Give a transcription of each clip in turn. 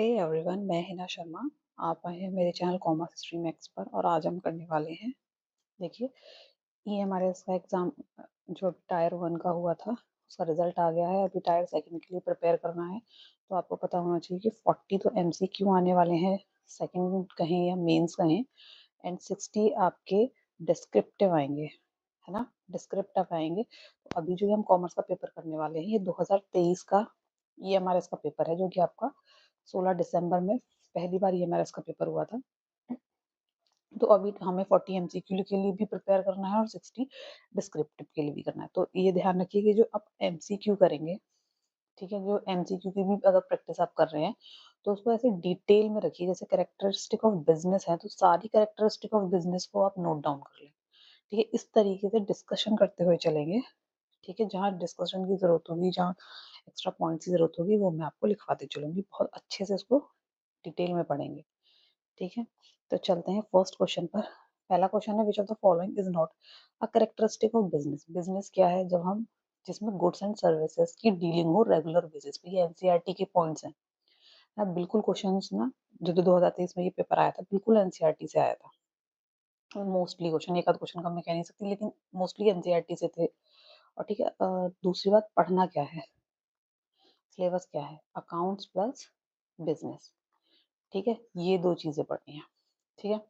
Hey everyone, मैं हिना शर्मा। आप आए हैं मेरे चैनल कॉमर्स स्ट्रीम एक्स पर और आज हम करने वाले हैं। देखिए, ईएमआरएस का एग्ज़ाम जो टायर 1 का हुआ था, उसका रिज़ल्ट आ गया है। अभी टायर 2 के लिए प्रिपेयर करना है। तो आपको पता होना चाहिए कि 40 तो एमसीक्यू आने वाले हैं, सेकंड कहें या मेंस कहें, एंड 60 आपके डिस्क्रिप्टिव आएँगे, है ना? डिस्क्रिप्टिव आएँगे। तो अभी जो ये हम कॉमर्स का पेपर करने वाले हैं, ये 2023 का ईएमआरएस का पेपर है, जो कि आपका 16 दिसंबर में पहली बार ईएमआरएस का पेपर हुआ था। तो अभी हमें 40 एमसीक्यू के लिए भी प्रिपेयर करना है और 60 डिस्क्रिप्टिव के लिए भी करना है। तो ये ध्यान रखिए कि जो आप एमसीक्यू करेंगे, ठीक है? जो एमसीक्यू की भी अगर प्रैक्टिस आप कर रहे हैं, तो उसको ऐसे डिटेल में रखिए। जैसे कैरेक्टरिस्टिक ऑफ बिज़नेस है, तो सारी कैरेक्टरिस्टिक ऑफ बिज़नेस को आप नोट डाउन कर लें, ठीक है? इस तरीके से डिस्कशन करते हुए चलेंगे, ठीक है? जहाँ डिस्कशन की ज़रूरत होगी, जहाँ एक्स्ट्रा पॉइंट्स की ज़रूरत होगी, वो मैं आपको लिखवाती चलूँगी। बहुत अच्छे से इसको डिटेल में पढ़ेंगे, ठीक है? तो चलते हैं फर्स्ट क्वेश्चन पर। पहला क्वेश्चन है, which of the following is not a characteristic of business? Business क्या है? जब हम जिसमें गुड्स एंड सर्विसेज़ की डीलिंग हो रेगुलर बेसिस पे। ये एनसीईआरटी के पॉइंट्स हैं। बिल्कुल क्वेश्चंस ना, जो 2023 में ये पेपर आया था, बिल्कुल एनसीईआरटी से आया था। और मोस्टली क्वेश्चन, एक आध क्वेश्चन का मैं कह नहीं सकती, लेकिन मोस्टली एनसीईआरटी से थे। और ठीक है, दूसरी बात, पढ़ना क्या है? सिलेबस क्या है? अकाउंट्स प्लस बिज़नेस, ठीक है? ये 2 चीज़ें पढ़नी है, ठीक है?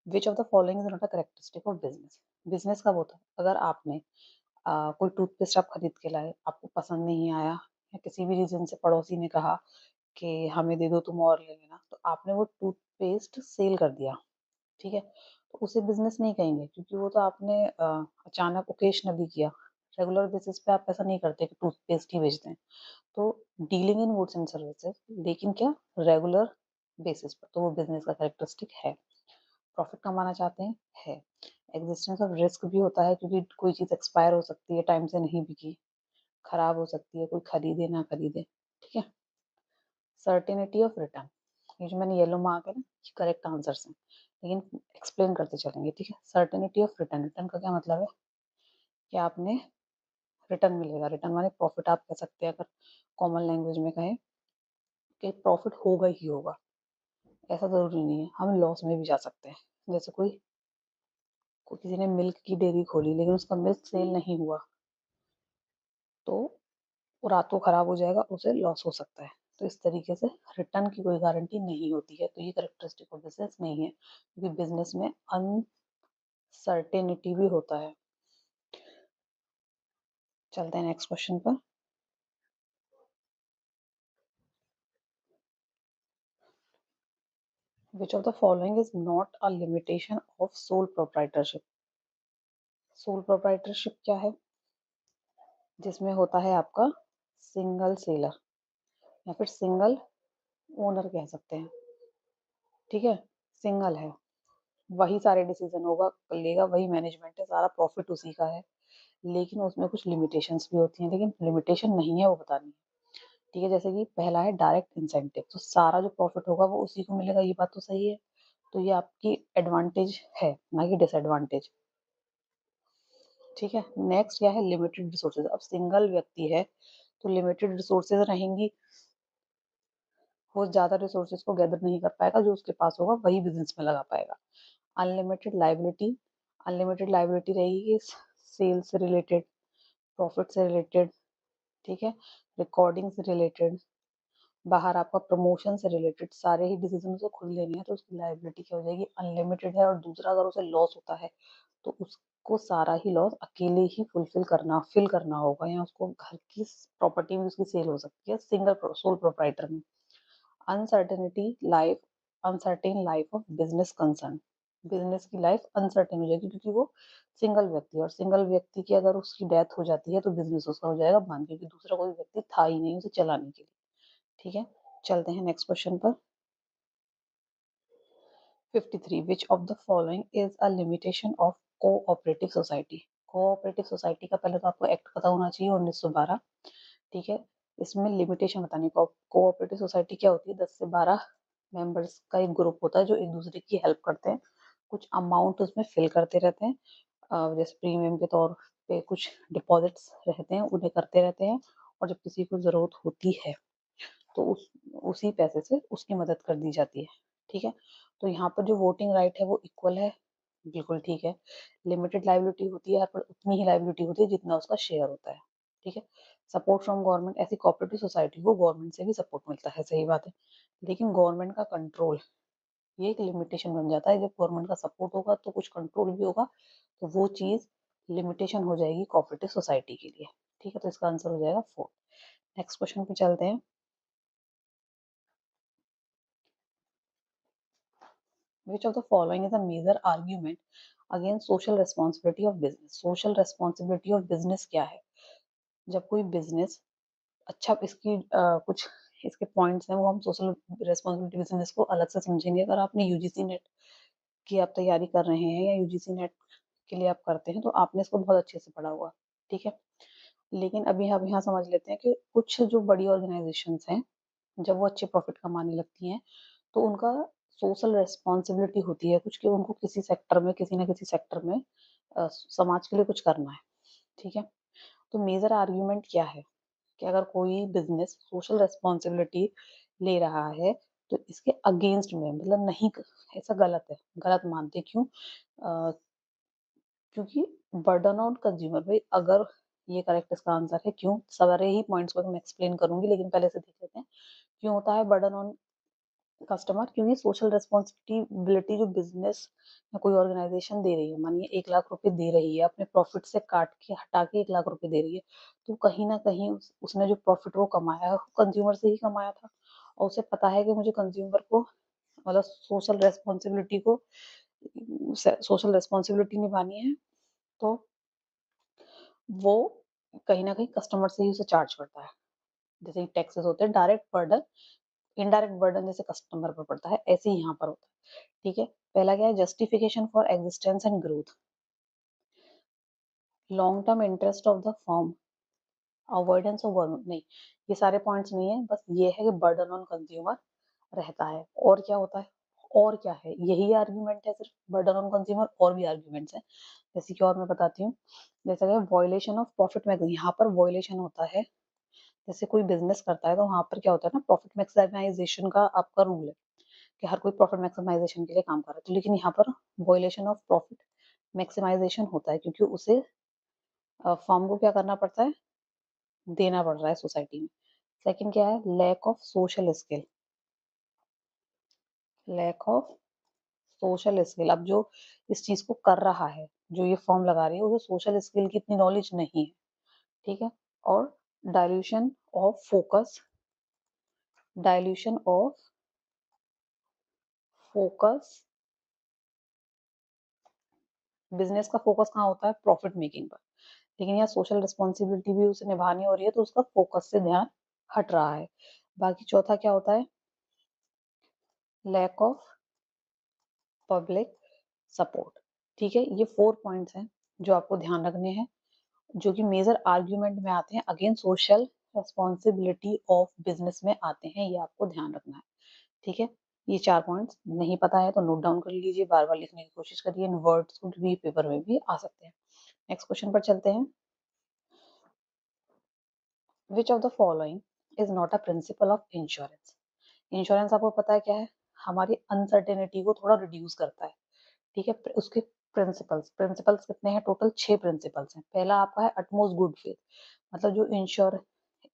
Which of the following is not a characteristic of business? Business कब होता है? अगर आपने कोई टूथपेस्ट आप खरीद के लाए, आपको पसंद नहीं आया, या किसी भी रीज़न से पड़ोसी ने कहा कि हमें दे दो, तुम और ले लेना, तो आपने वो टूथपेस्ट सेल कर दिया, ठीक है? तो उसे बिज़नेस नहीं कहेंगे, क्योंकि वो तो आपने अचानक ओकेजनली किया। रेगुलर बेसिस पे आप ऐसा नहीं करते कि टूथपेस्ट ही बेच दें। तो dealing in goods and services, लेकिन क्या, रेगुलर बेसिस पर, तो वो बिज़नेस का कैरेक्टरिस्टिक है। प्रॉफिट कमाना चाहते हैं, है। एक्जिस्टेंस ऑफ रिस्क भी होता है, क्योंकि कोई चीज़ एक्सपायर हो सकती है, टाइम से नहीं बिकी, खराब हो सकती है, कोई खरीदे ना खरीदे, ठीक है? सर्टेनिटी ऑफ रिटर्न, ये जो मैंने येलो मार्क है ना, ये करेक्ट आंसर्स हैं, लेकिन एक्सप्लेन करते चलेंगे, ठीक है? सर्टेनिटी ऑफ रिटर्न, रिटर्न का क्या मतलब है कि आपने रिटर्न मिलेगा। रिटर्न माने प्रॉफिट आप कह सकते हैं, अगर कॉमन लैंग्वेज में कहें, कि प्रॉफिट होगा ही होगा। ऐसा ज़रूरी नहीं है, हम लॉस में भी जा सकते हैं। जैसे किसी ने मिल्क की डेयरी खोली, लेकिन उसका मिल्क सेल नहीं हुआ, तो वो रात को खराब हो जाएगा, उसे लॉस हो सकता है। तो इस तरीके से रिटर्न की कोई गारंटी नहीं होती है। तो ये कैरेक्टरिस्टिक ऑफ बिज़नेस नहीं है, क्योंकि बिज़नेस में अनसर्टेनिटी भी होता है। चलते हैं नेक्स्ट क्वेश्चन पर। Which of the following is not a limitation of sole proprietorship? Sole proprietorship क्या है? जिसमें होता है आपका सिंगल सेलर, या फिर सिंगल ओनर कह सकते हैं, ठीक है? सिंगल है, वही सारे डिसीजन होगा लेगा, वही मैनेजमेंट है, सारा प्रॉफिट उसी का है। लेकिन उसमें कुछ लिमिटेशंस भी होती हैं, लेकिन लिमिटेशन नहीं है, वो बतानी है, ठीक है? जैसे कि पहला है डायरेक्ट इंसेंटिव, तो सारा जो प्रॉफिट होगा वो उसी को मिलेगा, ये बात तो सही है। तो ये आपकी एडवांटेज है, ना कि डिसएडवांटेज, ठीक है? नेक्स्ट क्या है? Limited resources. अब सिंगल व्यक्ति है, तो लिमिटेड रिसोर्सेज रहेंगी, वो ज़्यादा रिसोर्सेज को गैदर नहीं कर पाएगा, जो उसके पास होगा वही बिजनेस में लगा पाएगा। अनलिमिटेड लायबिलिटी, अनलिमिटेड लायबिलिटी रहेगी सेल्स से रिलेटेड, प्रॉफिट से रिलेटेड, ठीक है? रिकॉर्डिंग से रिलेटेड, बाहर आपका प्रमोशन से रिलेटेड, सारे ही डिसीजन उसे खुद लेने हैं, तो उसकी लायबिलिटी क्या हो जाएगी? अनलिमिटेड है। और दूसरा, अगर उसे लॉस होता है, तो उसको सारा ही लॉस अकेले ही फिल करना होगा, या उसको घर की प्रॉपर्टी में उसकी सेल हो सकती है सिंगल सोल प्रोप्राइटर में। Uncertainty life, uncertain life of business concern, business की लाइफ अनसर्टेन हो जाएगी, क्योंकि वो सिंगल व्यक्ति है, और सिंगल व्यक्ति की अगर उसकी डेथ हो जाती है, तो बिजनेस उसका हो जाएगा बंद, क्योंकि दूसरा कोई व्यक्ति था ही नहीं उसे चलाने के लिए, ठीक है? चलते हैं नेक्स्ट क्वेश्चन पर। 53, विच of the following is a limitation of cooperative society? Cooperative society का पहले तो आपको एक्ट पता होना चाहिए, 1912, ठीक है? इसमें लिमिटेशन बतानी। कोऑपरेटिव सोसाइटी क्या होती है? 10 से 12 मेंबर्स का एक ग्रुप होता है, जो एक दूसरे की हेल्प करते हैं, कुछ अमाउंट उसमें फिल करते रहते हैं, जैसे प्रीमियम के तौर पे कुछ डिपॉजिट्स रहते हैं, उन्हें करते रहते हैं, और जब किसी को ज़रूरत होती है, तो उसी पैसे से उसकी मदद कर दी जाती है। ठीक है, तो यहाँ पर जो वोटिंग राइट है वो इक्वल है, बिल्कुल ठीक है। लिमिटेड लाइबिलिटी होती है, पर उतनी ही लाइबिलिटी होती है जितना उसका शेयर होता है। ठीक है, सपोर्ट फ्रॉम गवर्नमेंट, ऐसी कोऑपरेटिव सोसाइटी को गवर्नमेंट से भी सपोर्ट मिलता है, सही बात है। लेकिन गवर्नमेंट का कंट्रोल, ये एक लिमिटेशन बन जाता है। जब गवर्नमेंट का सपोर्ट होगा तो कुछ कंट्रोल भी होगा, तो वो चीज लिमिटेशन हो जाएगी कोऑपरेटिव सोसाइटी के लिए। ठीक है, तो इसका आंसर हो जाएगा 4। नेक्स्ट क्वेश्चन पे चलते हैं। Which of the following is a major argument against social responsibility of business? Social responsibility of business क्या है? जब कोई बिजनेस, अच्छा इसकी कुछ इसके पॉइंट्स हैं, वो हम सोशल रेस्पॉन्सिबिलिटी बिजनेस को अलग से समझेंगे। अगर आपने यूजीसी नेट की आप तैयारी कर रहे हैं या यूजीसी नेट के लिए आप करते हैं तो आपने इसको बहुत अच्छे से पढ़ा होगा। ठीक है, लेकिन अभी हम यहाँ समझ लेते हैं कि कुछ जो बड़ी ऑर्गेनाइजेशंस हैं, जब वो अच्छे प्रॉफिट कमाने लगती हैं तो उनका सोशल रेस्पॉन्सिबिलिटी होती है कुछ, कि उनको किसी सेक्टर में, किसी ना किसी सेक्टर में समाज के लिए कुछ करना है। ठीक है, तो मेजर आर्ग्यूमेंट क्या है कि अगर कोई बिजनेस सोशल रेस्पॉन्सिबिलिटी ले रहा है तो इसके अगेंस्ट में, मतलब नहीं, ऐसा गलत है, गलत मानते क्यों? क्योंकि बर्डन ऑन कंज्यूमर, भाई अगर ये करेक्ट इसका आंसर है। क्यों? सारे ही पॉइंट्स को मैं एक्सप्लेन करूंगी, लेकिन पहले से देख लेते हैं क्यों होता है बर्डन ऑन कस्टमर। क्योंकि सोशल रिस्पॉन्सिबिलिटी जो बिजनेस या कोई ऑर्गेनाइजेशन दे रही है, मानिए 1 लाख रुपए दे रही है, अपने प्रॉफिट से काट के हटा के 1 लाख रुपए दे रही है, तो कहीं ना कहीं उसने जो प्रॉफिट वो कमाया है कंज्यूमर से ही कमाया था, और उसे पता है कि मुझे कंज्यूमर को, मतलब सोशल रिस्पॉन्सिबिलिटी निभानी है, तो वो कहीं ना कहीं कस्टमर से ही उसे चार्ज करता है। जैसे टैक्सेस होते हैं, डायरेक्ट बर्डन, इनडायरेक्ट बर्डन जैसे कस्टमर पर पड़ता है, ऐसे ही यहाँ पर होता है। ठीक है, पहला क्या है? Justification for existence and growth, long term interest of the firm, avoidance of burden, नहीं, ये सारे पॉइंट्स नहीं है, बस ये है कि बर्डन ऑन कंज्यूमर रहता है। और क्या होता है? और क्या है? यही आर्ग्यूमेंट है सिर्फ, बर्डन ऑन कंज्यूमर, और भी आर्ग्यूमेंट्स हैं, जैसे कि और मैं बताती हूँ। जैसे कि वॉयलेशन ऑफ प्रॉफिट मैक्सिमाइजेशन, यहाँ पर वॉयलेशन होता है, जैसे कोई बिजनेस करता है तो वहां पर क्या होता है ना, प्रॉफिट मैक्सिमाइजेशन का आपका रूल है कि हर कोई प्रॉफिट मैक्सिमाइजेशन के लिए काम कर रहा है, तो लेकिन यहाँ पर वॉयलेशन ऑफ प्रॉफिट मैक्सिमाइजेशन होता है, क्योंकि उसे फर्म को क्या करना पड़ता है? देना पड़ रहा है सोसाइटी में। सेकंड क्या है? Lack of social skill, lack of social skill, अब जो इस चीज को कर रहा है, जो ये फॉर्म लगा रही है, उसे सोशल स्किल की इतनी नॉलेज नहीं है। ठीक है, और dilution of focus, dilution of focus, business का फोकस कहाँ होता है? प्रॉफिट मेकिंग पर, लेकिन यहाँ सोशल रिस्पॉन्सिबिलिटी भी उसे निभानी हो रही है, तो उसका फोकस से ध्यान हट रहा है। बाकी चौथा क्या होता है? Lack of public support. ठीक है, ये 4 पॉइंट्स हैं जो आपको ध्यान रखने हैं, जो कि मेजर आर्ग्यूमेंट में आते हैं, again social responsibility of business में आते हैं, ये आपको ध्यान रखना है। ठीक है, ये 4 पॉइंट्स नहीं पता है तो नोट डाउन कर लीजिए, बार बार लिखने की कोशिश करिए, इन वर्ड्स को भी पेपर में भी आ सकते हैं। नेक्स्ट क्वेश्चन पर चलते हैं। विच of the following is not a principle of insurance? Insurance आपको पता है क्या है? हमारी अनसर्टेनिटी को थोड़ा रिड्यूस करता है। ठीक है, उसके प्रिंसिपल्स, प्रिंसिपल्स कितने हैं? टोटल 6 प्रिंसिपल्स हैं। पहला आपका है अटमोस्ट गुड फेथ, मतलब जो इंश्योर,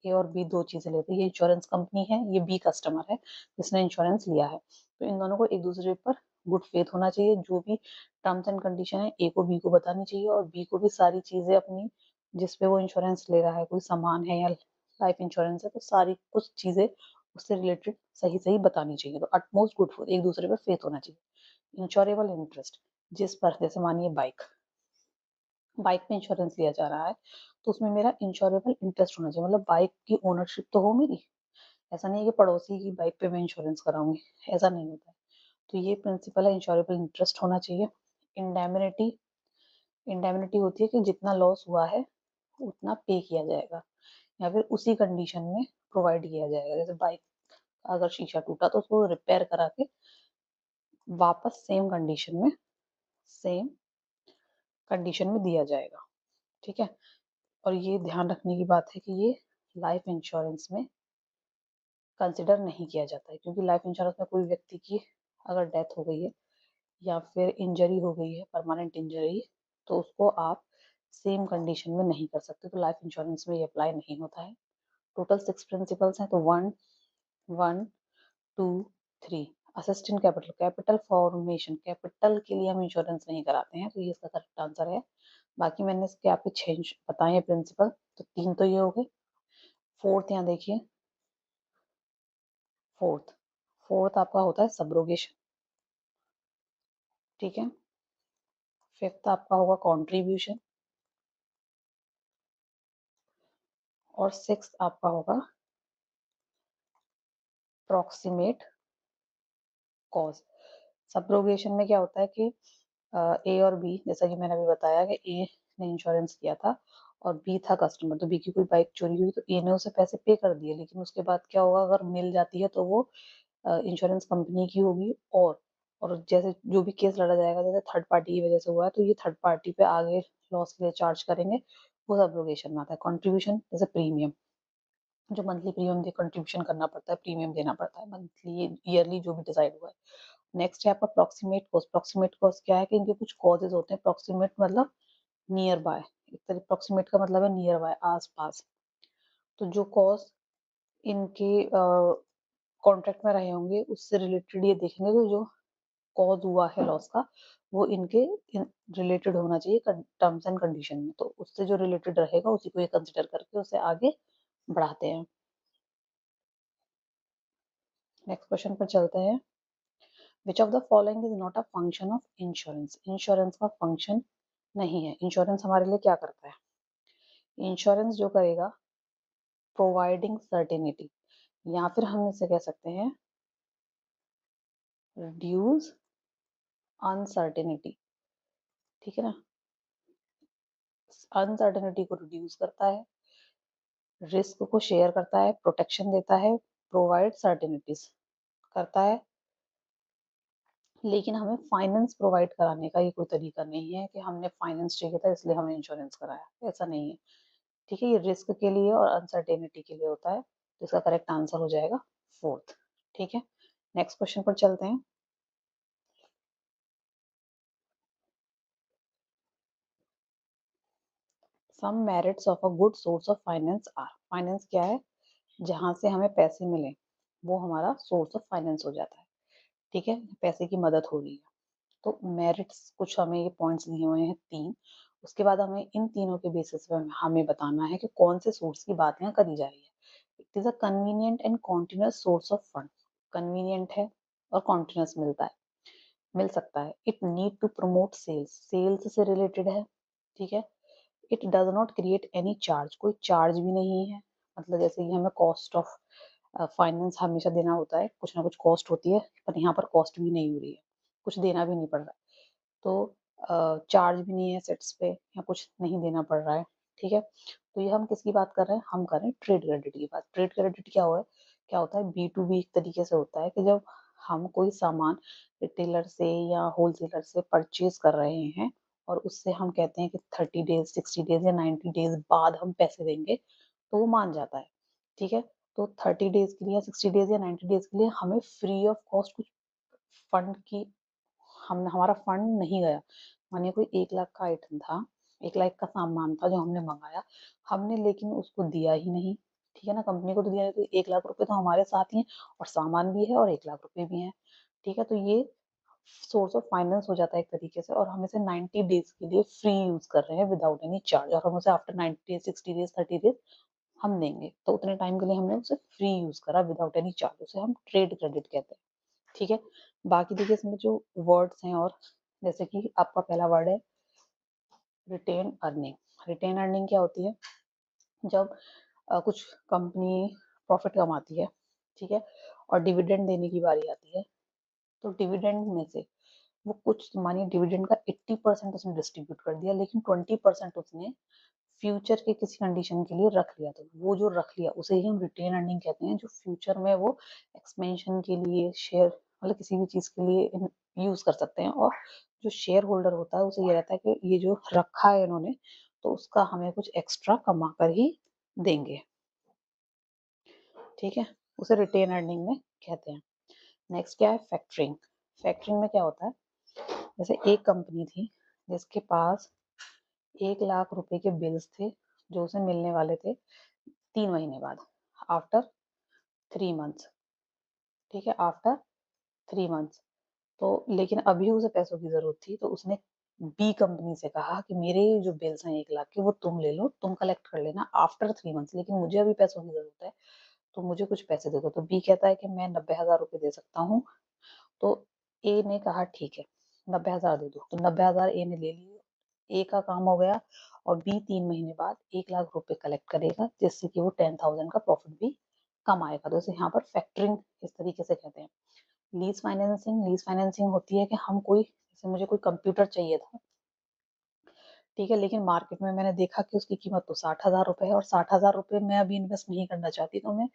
ए और बी दो चीजें लेते हैं, ये इंश्योरेंस कंपनी है, ये बी कस्टमर है जिसने इंश्योरेंस लिया है, तो इन दोनों को एक दूसरे पर गुड फेथ होना चाहिए। जो भी टर्म्स एंड कंडीशन है, ए को बी को बतानी चाहिए, और बी को भी सारी चीजें अपनी, जिसपे वो इंश्योरेंस ले रहा है, कोई सामान है या लाइफ इंश्योरेंस है, तो सारी कुछ चीजें उससे रिलेटेड सही सही बतानी चाहिए। तो अटमोस्ट गुड फेथ, एक दूसरे पर फेथ होना चाहिए। इंश्योरेबल इंटरेस्ट, जिस पर, जैसे मानिए बाइक, बाइक पे इंश्योरेंस लिया जा रहा है, तो उसमें मेरा इंश्योरेबल इंटरेस्ट होना चाहिए, मतलब बाइक की ओनरशिप तो हो मेरी। ऐसा नहीं है कि पड़ोसी की बाइक पे मैं इंश्योरेंस कराऊंगी, ऐसा नहीं होता है। तो ये प्रिंसिपल है, इंश्योरेबल इंटरेस्ट होना चाहिए। इंडेमिनिटी, इंडेमिनिटी होती है कि जितना लॉस हुआ है उतना पे किया जाएगा, या फिर उसी कंडीशन में प्रोवाइड किया जाएगा। जैसे बाइक अगर शीशा टूटा तो उसको रिपेयर करा के वापस सेम कंडीशन में दिया जाएगा। ठीक है, और ये ध्यान रखने की बात है कि ये लाइफ इंश्योरेंस में कंसिडर नहीं किया जाता है, क्योंकि लाइफ इंश्योरेंस में कोई व्यक्ति की अगर डेथ हो गई है या फिर इंजरी हो गई है, परमानेंट इंजरी, तो उसको आप सेम कंडीशन में नहीं कर सकते, तो लाइफ इंश्योरेंस में ये अप्लाई नहीं होता है। टोटल 6 प्रिंसिपल्स हैं, तो 1 1 2 3। Assistant capital, capital formation, capital के लिए हम इंश्योरेंस नहीं कराते हैं, तो ये इसका करेक्ट आंसर है। बाकी मैंने इसके आपके 6 बताए हैं प्रिंसिपल, तो 3 तो ये हो गए। फोर्थ यहाँ देखिए, फोर्थ फोर्थ आपका होता है सब्रोगेशन, ठीक है। फिफ्थ आपका होगा कॉन्ट्रीब्यूशन, और सिक्स्थ आपका होगा प्रॉक्सिमेट कॉज। सब्रोगेशन में क्या होता है कि ए और बी, जैसा कि मैंने अभी बताया कि ए ने इंश्योरेंस किया था और बी था कस्टमर, तो बी की कोई बाइक चोरी हुई तो ए ने उसे पैसे पे कर दिए, लेकिन उसके बाद क्या होगा, अगर मिल जाती है तो वो इंश्योरेंस कंपनी की होगी, और जैसे जो भी केस लड़ा जाएगा, जैसे थर्ड पार्टी की वजह से हुआ है, तो ये थर्ड पार्टी पे आगे लॉस के लिए चार्ज करेंगे, वो सब्रोगेशन में आता है। कॉन्ट्रीब्यूशन जैसे प्रीमियम, जो मंथली प्रीमियम कंट्रीब्यूशन करना पड़ता है, प्रीमियम देना पड़ता है मंथली ईयरली, जो भी डिसाइड हुआ है। नेक्स्ट है आपका प्रॉक्सिमेट कॉस्ट। प्रॉक्सिमेट कॉस्ट क्या है कि इनके कुछ कॉजेज होते हैं। प्रॉक्सिमेट मतलब नियर बाय, एक तरह प्रॉक्सिमेट का मतलब है नियर बाय, आस पास। तो जो कॉस्ट इनके कॉन्ट्रैक्ट में रहे होंगे उससे रिलेटेड ये देखेंगे कि जो कॉज हुआ है लॉस का, वो इनके रिलेटेड होना चाहिए टर्म्स एंड कंडीशन में, तो उससे जो रिलेटेड रहेगा उसी को ये कंसिडर करके उसे आगे बढ़ाते हैं। नेक्स्ट क्वेश्चन पर चलते हैं। विच of the following is not a function of insurance. Insurance का फंक्शन नहीं है। इंश्योरेंस हमारे लिए क्या करता है? इंश्योरेंस जो करेगा, प्रोवाइडिंग सर्टेनिटी, या फिर हम इसे कह सकते हैं रिड्यूस अनसर्टेनिटी, ठीक है ना। अनसर्टेनिटी को रिड्यूस करता है, रिस्क को शेयर करता है, प्रोटेक्शन देता है, प्रोवाइड सर्टेनिटीज करता है, लेकिन हमें फाइनेंस प्रोवाइड कराने का ये कोई तरीका नहीं है कि हमने फाइनेंस चाहिए था इसलिए हमने इंश्योरेंस कराया, ऐसा नहीं है, ठीक है। ये रिस्क के लिए और अनसर्टेनिटी के लिए होता है, तो इसका करेक्ट आंसर हो जाएगा फोर्थ, ठीक है। नेक्स्ट क्वेश्चन पर चलते हैं। Some merits of a good source of finance are. Finance क्या है? जहां से हमें पैसे मिले वो हमारा सोर्स ऑफ फाइनेंस हो जाता है, ठीक है। पैसे की मदद हो रही है, तो मेरिट्स कुछ हमें ये पॉइंट्स दिए हुए हैं 3। उसके बाद हमें इन तीनों के बेसिस पे हमें बताना है कि कौन से सोर्स की बात यहाँ करी जा रही है। It is a convenient and continuous source of fund. Convenient है और कॉन्टिन्यूस मिल सकता है। It need to promote sales, sales से रिलेटेड है, ठीक है। It does not create any charge, कोई चार्ज भी नहीं है, मतलब जैसे कि हमें कॉस्ट ऑफ फाइनेंस हमेशा देना होता है, कुछ ना कुछ कॉस्ट होती है, पर यहाँ पर कॉस्ट भी नहीं हो रही है, कुछ देना भी नहीं पड़ रहा है, तो चार्ज भी नहीं है सेट्स पे या कुछ नहीं देना पड़ रहा है, ठीक है। तो ये हम किसकी बात कर रहे हैं? हम कर रहे हैं ट्रेड क्रेडिट की बात। ट्रेड क्रेडिट क्या होता है? बी टू बी एक तरीके से होता है कि जब हम कोई सामान रिटेलर से या होलसेलर से परचेज कर रहे हैं और उससे हम कहते हैं कि 30 डेज, 60 डेज या 90 डेज बाद हम पैसे देंगे, तो वो मान जाता है, ठीक है। तो 30 डेज के लिए या 60 डेज या 90 डेज के लिए हमें फ्री ऑफ कॉस्ट कुछ फंड की, हम हमारा फंड नहीं गया। मानिए कोई 1 लाख का आइटम था, 1 लाख का सामान था जो हमने मंगाया, हमने लेकिन उसको दिया ही नहीं, ठीक है ना। कंपनी को तो दिया नहीं, तो 1 लाख रुपए तो हमारे साथ ही हैं और सामान भी है और 1 लाख रुपए भी हैं, ठीक है। तो ये सोर्स ऑफ फाइनेंस हो जाता है एक तरीके से, और हम इसे 90 डेज के लिए फ्री यूज कर रहे हैं विदाउट एनी चार्ज, और हम उसे आफ्टर 90 डेज, 60 डेज, 30 डेज हम देंगे, तो उतने टाइम के लिए हमने उसे फ्री यूज करा विदाउट एनी चार्ज, उसे हम ट्रेड क्रेडिट कहते हैं, ठीक है। बाकी देखिए इसमें जो वर्ड्स हैं, और जैसे कि आपका पहला वर्ड है रिटेन अर्निंग। रिटेन अर्निंग क्या होती है? जब कुछ कंपनी प्रॉफिट कमाती है, ठीक है, और डिविडेंड देने की बारी आती है, तो डिविडेंड में से वो कुछ, मानिए डिविडेंड का 80% उसने डिस्ट्रीब्यूट कर दिया, लेकिन 20% उसने फ्यूचर के किसी कंडीशन के लिए रख लिया, तो वो जो रख लिया उसे ही हम रिटेन अर्निंग कहते हैं, जो फ्यूचर में वो एक्सपेंशन के लिए, शेयर मतलब किसी भी चीज के लिए यूज कर सकते हैं, और जो शेयर होल्डर होता है उसे ये रहता है कि ये जो रखा है इन्होंने, तो उसका हमें कुछ एक्स्ट्रा कमा कर ही देंगे, ठीक है। उसे रिटेन अर्निंग में कहते हैं। नेक्स्ट क्या है, फैक्टरिंग। फैक्टरिंग में क्या होता है, जैसे एक कंपनी थी जिसके पास 1 लाख रुपए के बिल्स थे जो उसे मिलने वाले थे 3 महीने बाद, आफ्टर 3 मंथ्स। ठीक है, आफ्टर 3 मंथ्स। तो लेकिन अभी उसे पैसों की जरूरत थी, तो उसने बी कंपनी से कहा कि मेरे जो बिल्स हैं 1 लाख के वो तुम ले लो, तुम कलेक्ट कर लेना आफ्टर 3 मंथ्स, लेकिन मुझे अभी पैसों की जरूरत है तो मुझे कुछ पैसे दे दो। तो बी कहता है कि मैं 90,000 रुपये दे सकता हूँ। तो ए ने कहा ठीक है 90,000 दे दो, तो 90,000 ए ने ले लिए। ए का काम हो गया और बी 3 महीने बाद 1 लाख रुपए कलेक्ट करेगा, जिससे कि वो 10,000 का प्रॉफिट भी कमाएगा। तो इसे यहाँ पर फैक्टरिंग इस तरीके से कहते हैं। लीज फाइनेंसिंग, लीज फाइनेंसिंग होती है कि हम कोई, जैसे मुझे कोई कंप्यूटर चाहिए था, ठीक है, लेकिन मार्केट में मैंने देखा कि उसकी कीमत तो 60,000 रुपये है और 60,000 रुपये मैं अभी इन्वेस्ट नहीं करना चाहती, तो मैं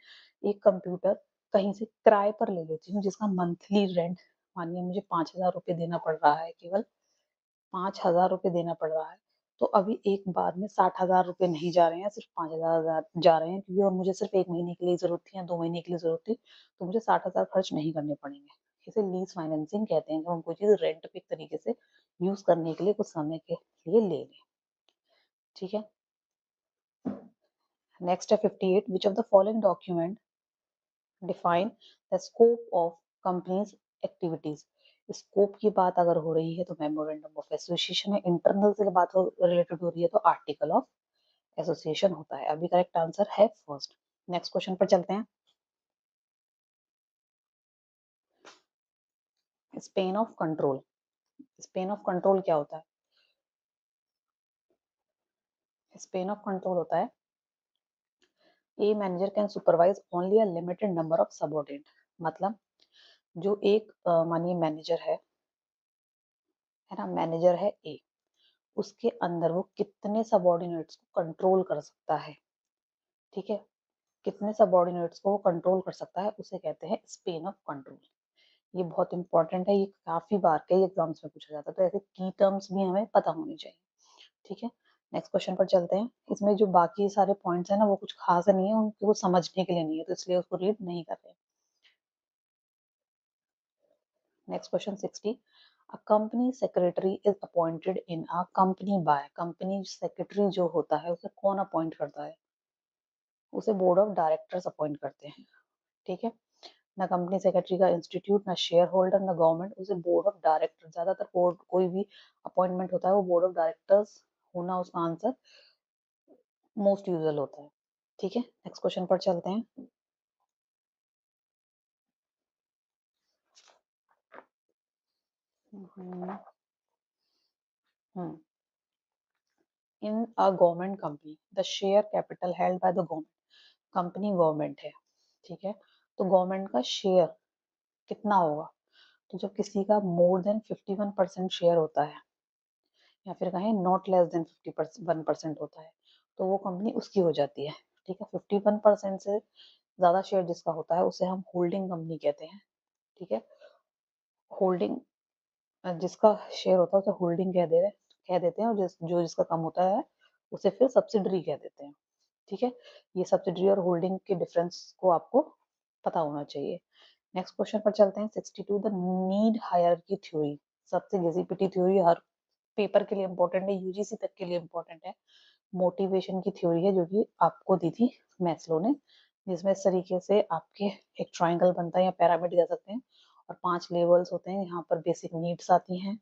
एक कंप्यूटर कहीं से किराए पर ले लेती हूँ जिसका मंथली रेंट, मानिए मुझे 5,000 रुपये देना पड़ रहा है, केवल 5,000 रुपये देना पड़ रहा है। तो अभी एक बार में 60,000 रुपये नहीं जा रहे हैं, सिर्फ 5,000 जा रहे हैं, क्योंकि और मुझे सिर्फ 1 महीने के लिए जरूरत थी या 2 महीने के लिए जरूरत थी, तो मुझे 60,000 खर्च नहीं करने पड़ेंगे। इसे लीज फाइनेंसिंग कहते हैं, जब हम कोई चीज रेंट पे एक तरीके से यूज करने के लिए कुछ समय के लिए ले लें। ठीक है, नेक्स्ट है 58, विच of the following document define the scope of companies activities. Scope की बात अगर हो रही है तो मेमोरेंडम ऑफ एसोसिएशन है, इंटरनल से बात रिलेटेड हो रही है तो आर्टिकल ऑफ एसोसिएशन होता है। अभी करेक्ट आंसर है फर्स्ट। नेक्स्ट क्वेश्चन पर चलते हैं। Span of control. Span of control क्या होता है? स्पेन ऑफ कंट्रोल होता है, a manager can supervise only a limited number of subordinate. मतलब जो एक मानिए मैनेजर है ना, मैनेजर है ए, उसके अंदर वो कितने सबऑर्डिनेट्स को कंट्रोल कर सकता है। ठीक है, कितने सबऑर्डिनेट्स को वो कंट्रोल कर सकता है उसे कहते हैं स्पेन ऑफ कंट्रोल। ये बहुत इंपॉर्टेंट है, ये काफी बार कई एग्जाम्स में पूछा जाता है, तो ऐसे की टर्म्स भी हमें पता होनी चाहिए। ठीक है, नेक्स्ट क्वेश्चन पर चलते हैं। इसमें जो बाकी सारे पॉइंट्स है ना वो कुछ खास नहीं है, उनको समझने के लिए नहीं है, तो इसलिए उसको रीड नहीं कर रहे। Next question 60, a company secretary is appointed in a company by. Company secretary जो होता है उसे कौन अपॉइंट करता है? उसे बोर्ड ऑफ डायरेक्टर्स अपॉइंट करते हैं। ठीक है, ना कंपनी सेक्रेटरी का इंस्टीट्यूट, ना शेयर होल्डर, ना गवर्नमेंट, उसे बोर्ड ऑफ डायरेक्टर, ज्यादातर बोर्ड कोई भी अपॉइंटमेंट होता है वो बोर्ड ऑफ डायरेक्टर्स होना उसका आंसर मोस्ट यूजुअल होता है। ठीक है, नेक्स्ट क्वेश्चन पर चलते हैं। In a government company the share capital held by the government. Company government है, ठीक है, तो गवर्नमेंट का शेयर कितना होगा? तो जब किसी का मोर देन 51% शेयर होता है, या फिर कहें नॉट लेस देन 51% होता है, तो वो कंपनी उसकी हो जाती है। ठीक है, 51% से ज्यादा शेयर जिसका होता है उसे हम होल्डिंग कंपनी कहते हैं। ठीक है, होल्डिंग, जिसका शेयर होता है उसे होल्डिंग कह देते हैं, और जिसका कम होता है उसे फिर सब्सिडरी कह देते हैं। ठीक है, ये सब्सिडरी और होल्डिंग के डिफरेंस को आपको पता होना चाहिए। नेक्स्ट क्वेश्चन पर चलते हैं। 62, द नीड हायरार्की थ्योरी। सबसे घिसी पिटी थ्योरी, हर पेपर के लिए इंपॉर्टेंट है, यूजीसी तक के लिए इंपॉर्टेंट है। मोटिवेशन की थ्योरी है जो कि आपको दी थी मैस्लो ने, जिसमें इस तरीके से आपके एक ट्रायंगल बनता है या पिरामिड कह सकते हैं, और 5 लेवल्स होते हैं। यहाँ पर बेसिक नीड्स आती हैं,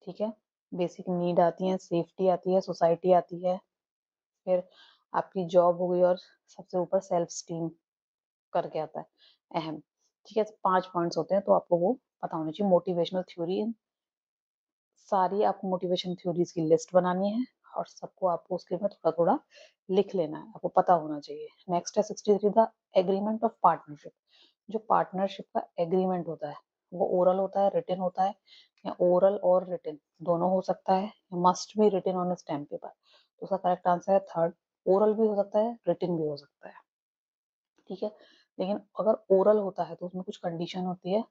ठीक है, बेसिक नीड आती है, सेफ्टी आती है, सोसाइटी आती है, फिर आपकी जॉब हो गई, और सबसे ऊपर सेल्फ स्टीम करके आता है, अहम। ठीक है, 5 पॉइंट्स होते हैं, तो आपको वो पता होना चाहिए। मोटिवेशनल थ्योरी, सारी आपको मोटिवेशन थ्योरीज की लिस्ट बनानी है और सबको आपको उसके में थोड़ा थोड़ा लिख लेना है, आपको पता होना चाहिए। नेक्स्ट है 63, द एग्रीमेंट ऑफ पार्टनरशिप। जो पार्टनरशिप का एग्रीमेंट होता है वो ओरल होता है, रिटन होता है, या ओरल और रिटन दोनों हो सकता है, must be written on stamp paper. तो उसका करेक्ट आंसर है थर्ड, ओरल भी हो सकता है, रिटन भी हो सकता है। ठीक है, लेकिन अगर ओरल होता है तो उसमें कुछ कंडीशन होती है,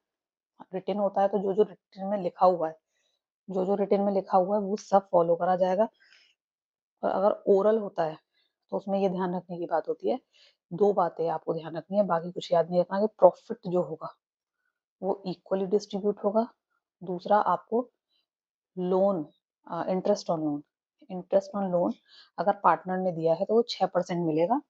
रिटन होता है तो जो जो रिटन में लिखा हुआ है, जो जो रिटन में लिखा हुआ है वो सब फॉलो करा जाएगा। और अगर ओरल होता है तो उसमें ये ध्यान रखने की बात होती है 2 बातें आपको ध्यान रखनी है, बाकी कुछ याद नहीं रखना, कि प्रॉफिट जो होगा वो इक्वली डिस्ट्रीब्यूट होगा। दूसरा, आपको लोन, इंटरेस्ट ऑन लोन अगर पार्टनर ने दिया है तो वो 6% मिलेगा।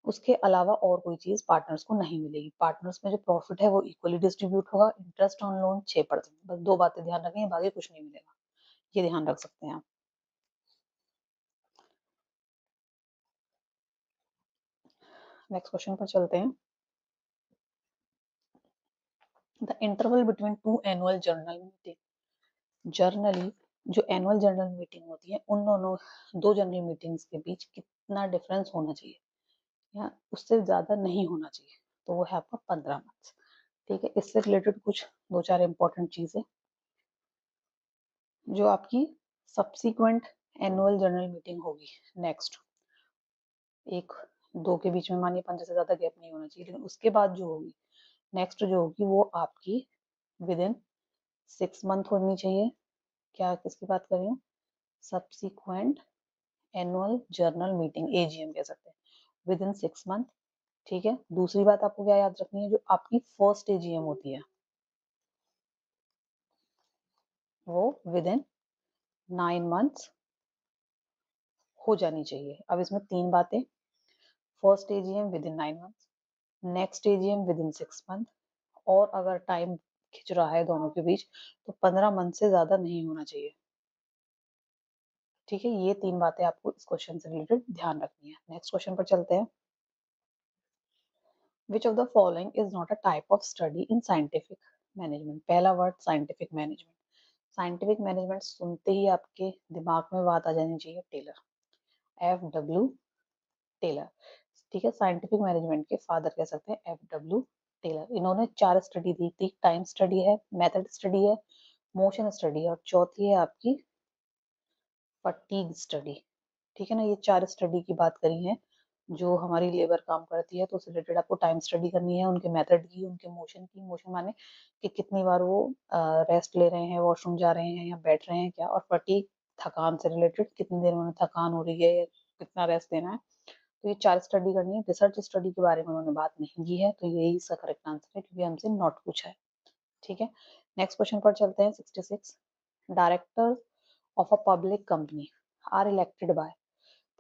उसके अलावा और कोई चीज पार्टनर्स को नहीं मिलेगी। पार्टनर्स में जो प्रॉफिट है वो इक्वली डिस्ट्रीब्यूट होगा। Interest on loan 6%। बस 2 बातें ध्यान रखें, बाकी कुछ नहीं मिलेगा, ये ध्यान रख सकते हैं आप। नेक्स्ट क्वेश्चन पर चलते हैं। The interval between 2 annual journal meeting. Generally जो एनुअल जर्नल मीटिंग होती है, उन दोनों 2 जनरल मीटिंग्स के बीच कितना डिफरेंस होना चाहिए, या उससे ज्यादा नहीं होना चाहिए, तो वो है आपका 15 मार्क्स। ठीक है, इससे रिलेटेड कुछ 2-4 इंपॉर्टेंट चीजें। जो आपकी सब्सिक्वेंट एनुअल जनरल मीटिंग होगी नेक्स्ट, 1-2 के बीच में मानिए 15 से ज्यादा गैप नहीं होना चाहिए, लेकिन उसके बाद जो होगी नेक्स्ट जो होगी वो आपकी विद इन 6 मंथ होनी चाहिए। क्या, किसकी बात कर रही हूँ? Subsequent annual journal meeting, AGM कह सकते हैं, विद इन 6 मंथ। ठीक है, दूसरी बात आपको क्या याद रखनी है, जो आपकी फर्स्ट एजीएम होती है वो विद इन 9 मंथ्स हो जानी चाहिए। अब इसमें 3 बातें, first AGM with in 9 months, next AGM with in 6 month, और अगर टाइम खिंच रहा है दोनों के बीच तो 15 मंथ से ज्यादा नहीं होना चाहिए। ठीक है, ये 3 बातें आपको इस क्वेश्चन से रिलेटेड ध्यान रखनी है। नेक्स्ट क्वेश्चन पर चलते हैं। Which of the following is not a type of study in scientific management? पहला word scientific management. Scientific management सुनते ही आपके दिमाग में बात आ जानी चाहिए टेलर, FW टेलर। ठीक है, साइंटिफिक मैनेजमेंट के फादर कह सकते हैं FW टेलर। इन्होंने 4 स्टडी दी थी, टाइम स्टडी है, मेथड स्टडी है, मोशन स्टडी है, और चौथी है आपकी फटीग स्टडी। ठीक है ना, ये 4 स्टडी की बात करी है जो हमारी लेबर काम करती है, तो उससे रिलेटेड आपको टाइम स्टडी करनी है, उनके मेथड की, उनके मोशन की। मोशन माने कि कितनी बार वो रेस्ट ले रहे हैं, वॉशरूम जा रहे हैं या बैठ रहे हैं क्या, और फटीग थकान से रिलेटेड, कितनी देर में उन्हें थकान हो रही है, कितना रेस्ट देना है। तो ये 4 स्टडी करनी है। रिसर्च स्टडी के बारे में उन्होंने बात नहीं की है, तो यही इसका करेक्ट आंसर है, क्योंकि हमसे नॉट पूछा है। ठीक है, नेक्स्ट क्वेश्चन पर चलते हैं। 66, director of a public company are elected by.